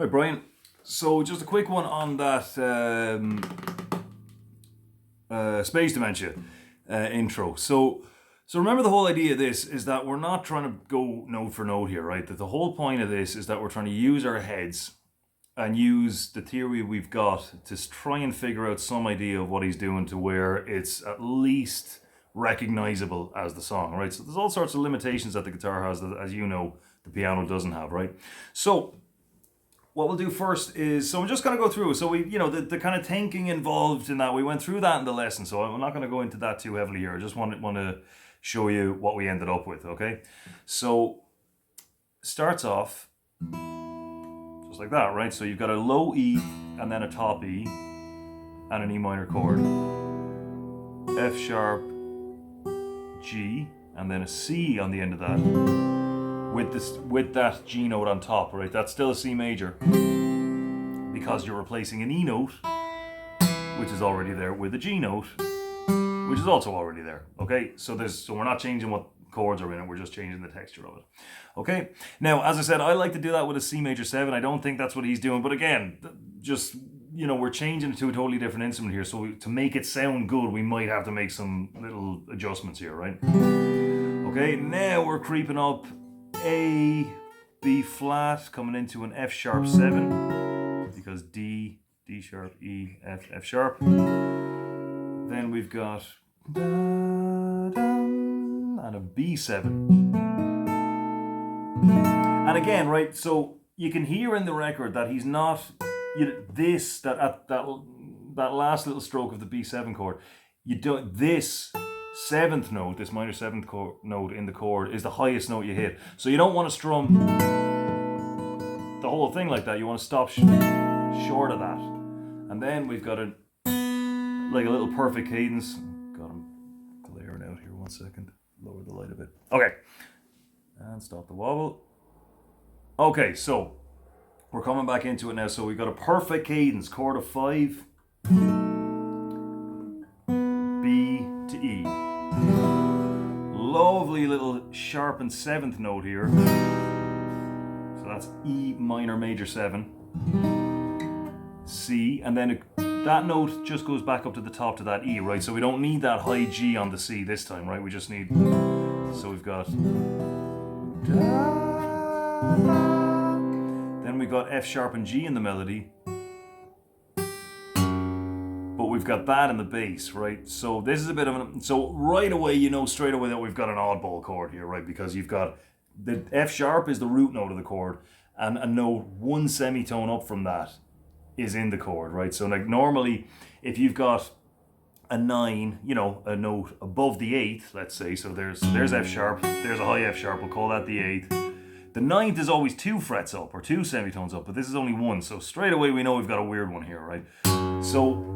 Right, Brian. So just a quick one on that space dementia intro. So remember the whole idea of this is that we're not trying to go note for note here, right? That the whole point of this is that we're trying to use our heads and use the theory we've got to try and figure out some idea of what he's doing to where it's at least recognizable as the song, right? So there's all sorts of limitations that the guitar has that, as you know, the piano doesn't have, right? So what we'll do first is, so I'm just going to go through. So we, the kind of thinking involved in that, we went through that in the lesson. So I'm not going to go into that too heavily here. I just want to show you what we ended up with, okay? So starts off just like that, right? So you've got a low E and then a top E and an E minor chord, F sharp, G, and then a C on the end of that. With that G note on top, right? That's still a C major because you're replacing an E note, which is already there, with a G note, which is also already there. Okay, so we're not changing what chords are in it; we're just changing the texture of it. Okay. Now, as I said, I like to do that with a C major 7. I don't think that's what he's doing, but again, just we're changing it to a totally different instrument here. So to make it sound good, we might have to make some little adjustments here, right? Okay. Now we're creeping up. A, B flat, coming into an F sharp 7, because D sharp, E, F sharp. Then we've got and a B7. And again, right, so you can hear in the record that he's not, that last little stroke of the B7 chord, this seventh note, this minor seventh note in the chord is the highest note you hit. So you don't want to strum the whole thing like that. You want to stop short of that. And then we've got a little perfect cadence. Got him glaring out here 1 second. Lower the light a bit. Okay. And stop the wobble. Okay, so we're coming back into it now. So we've got a perfect cadence, chord of 5. B to E. Lovely little sharpened 7th note here. So that's E minor major 7. C, and then that note just goes back up to the top to that E, right? So we don't need that high G on the C this time, right? We just need, so we've got, then we've got F sharp and G in the melody. We've got that in the bass, right? So this is a bit of so right away, straight away that we've got an oddball chord here, right? Because you've got the F sharp is the root note of the chord, and a note 1 semitone up from that is in the chord, right? So like normally, if you've got a 9, a note above the 8th, let's say, so there's F sharp, there's a high F sharp, we'll call that the 8th. The 9th is always 2 frets up, or 2 semitones up, but this is only 1, so straight away we know we've got a weird one here, right? So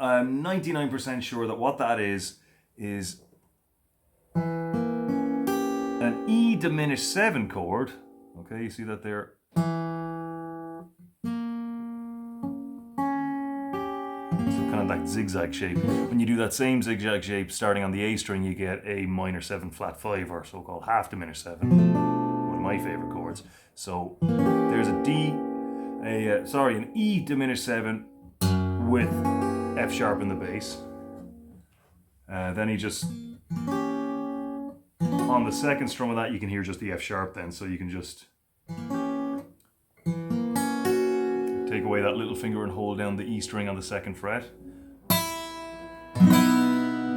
I'm 99% sure that what that is an E diminished 7 chord. Okay, you see that there? So kind of that zigzag shape. When you do that same zigzag shape starting on the A string, you get a minor 7 flat 5, or so-called half diminished 7. One of my favorite chords. So there's a an E diminished 7 with F sharp in the bass. Then he just, on the second strum of that, you can hear just the F sharp then, so you can just take away that little finger and hold down the E string on the 2nd fret.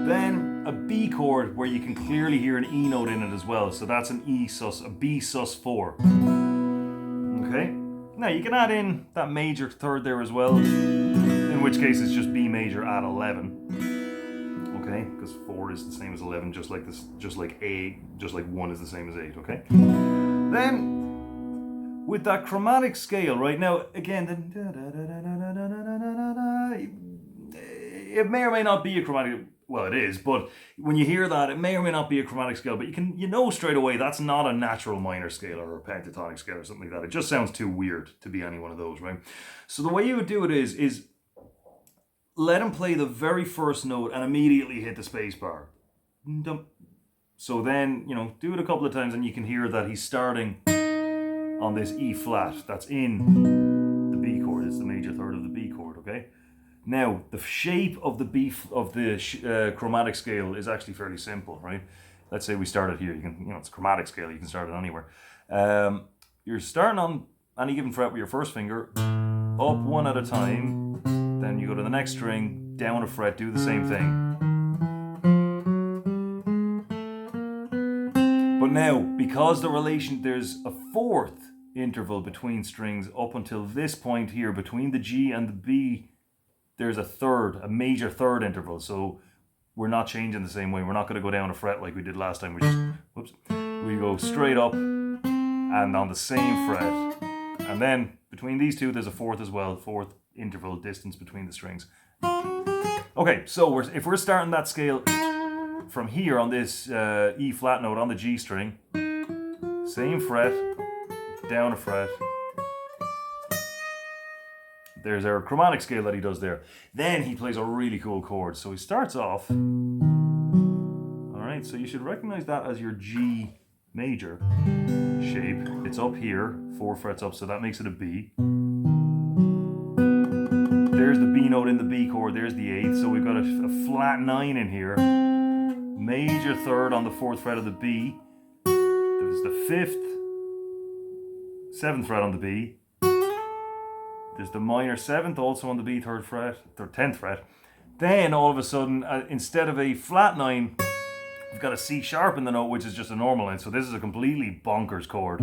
Then a B chord where you can clearly hear an E note in it as well, so that's an E sus, a B sus 4. Okay? Now you can add in that major 3rd there as well, in which case it's just B major at 11. Okay, because 4 is the same as 11, just like 1 is the same as 8, okay? Then, with that chromatic scale, right now, again, it may or may not be a chromatic, well it is, but when you hear that, it may or may not be a chromatic scale, but you know straight away that's not a natural minor scale or a pentatonic scale or something like that. It just sounds too weird to be any one of those, right? So the way you would do it is let him play the very first note and immediately hit the space bar. So then, do it a couple of times and you can hear that he's starting on this E flat that's in the B chord. It's the major third of the B chord, okay? Now, the shape of the chromatic scale is actually fairly simple, right? Let's say we start it here. You can, it's a chromatic scale. You can start it anywhere. You're starting on any given fret with your first finger, up one at a time. Then you go to the next string, down a fret, do the same thing. But now, because there's a fourth interval between strings up until this point here, between the G and the B, there's a major third interval. So we're not changing the same way. We're not going to go down a fret like we did last time. We go straight up and on the same fret. And then between these two, there's a fourth as well, fourth interval distance between the strings. Okay, so if we're starting that scale from here on this E flat note on the G string, same fret, down a fret. There's our chromatic scale that he does there. Then he plays a really cool chord. So he starts off, all right, so you should recognize that as your G major shape. It's up here, 4 frets up, so that makes it a B. There's the B note in the B chord, there's the 8th, so we've got a flat 9 in here. Major third on the 4th fret of the B. There's the 5th, 7th fret on the B. There's the minor 7th also on the B 3rd fret, or 10th fret. Then all of a sudden, instead of a flat 9, we've got a C sharp in the note, which is just a normal 9. So this is a completely bonkers chord.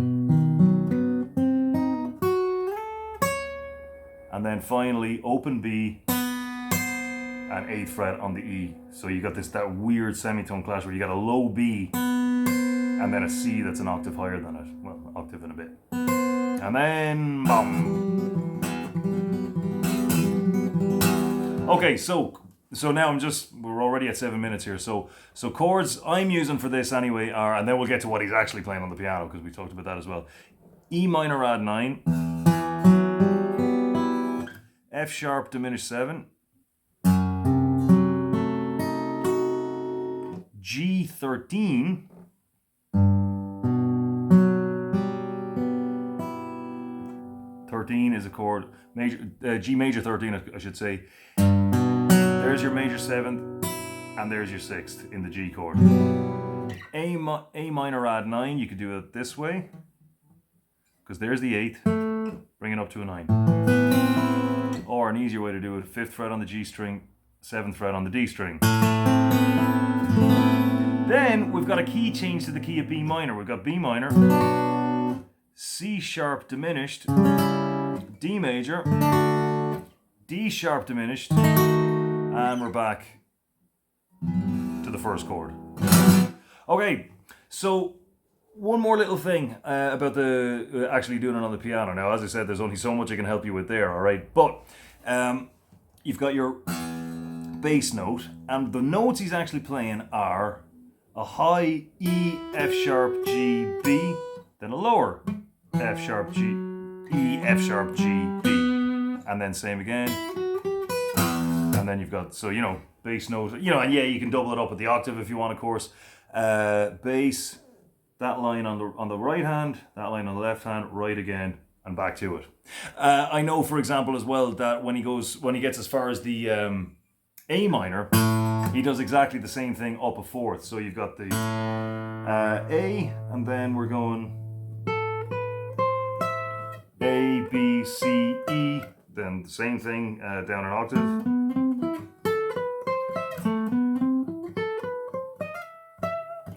And then finally, open B and 8th fret on the E. So you got that weird semitone clash where you got a low B and then a C that's an octave higher than it. Well, octave in a bit. And then bum. Okay, so now we're already at 7 minutes here. So chords I'm using for this anyway are, and then we'll get to what he's actually playing on the piano because we talked about that as well. E minor add 9, F sharp diminished 7, G13, is a chord, G major 13 I should say. There's your major 7th and there's your 6th in the G chord. A minor add 9, you could do it this way because there's the 8th, bring it up to a 9. Or an easier way to do it, 5th fret on the G string, 7th fret on the D string. Then we've got a key change to the key of B minor. We've got B minor, C sharp diminished, D major, D sharp diminished, and we're back to the first chord. Okay, so one more little thing about the actually doing it on the piano. Now, as I said, there's only so much I can help you with there, all right? But you've got your bass note, and the notes he's actually playing are a high E, F sharp, G, B, then a lower F sharp, G, E, F sharp, G, B, and then same again. And then you've got, so, bass note, and yeah, you can double it up with the octave if you want, of course. Bass, that line on the right hand, that line on the left hand, right again, and back to it. I know, for example, as well, that when he gets as far as the A minor, he does exactly the same thing up a fourth. So you've got the A, and then we're going A, B, C, E, then the same thing down an octave.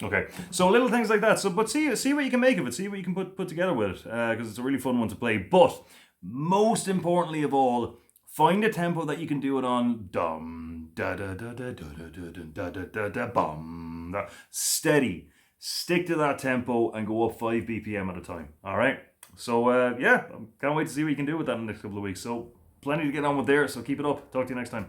Okay, so little things like that. So, but see what you can make of it. See what you can put together with it, because it's a really fun one to play. But most importantly of all, find a tempo that you can do it on. Dum da da da da da da da da da da bum. Steady. Stick to that tempo and go up 5 BPM at a time. All right. So yeah, can't wait to see what you can do with that in the next couple of weeks. So plenty to get on with there. So keep it up. Talk to you next time.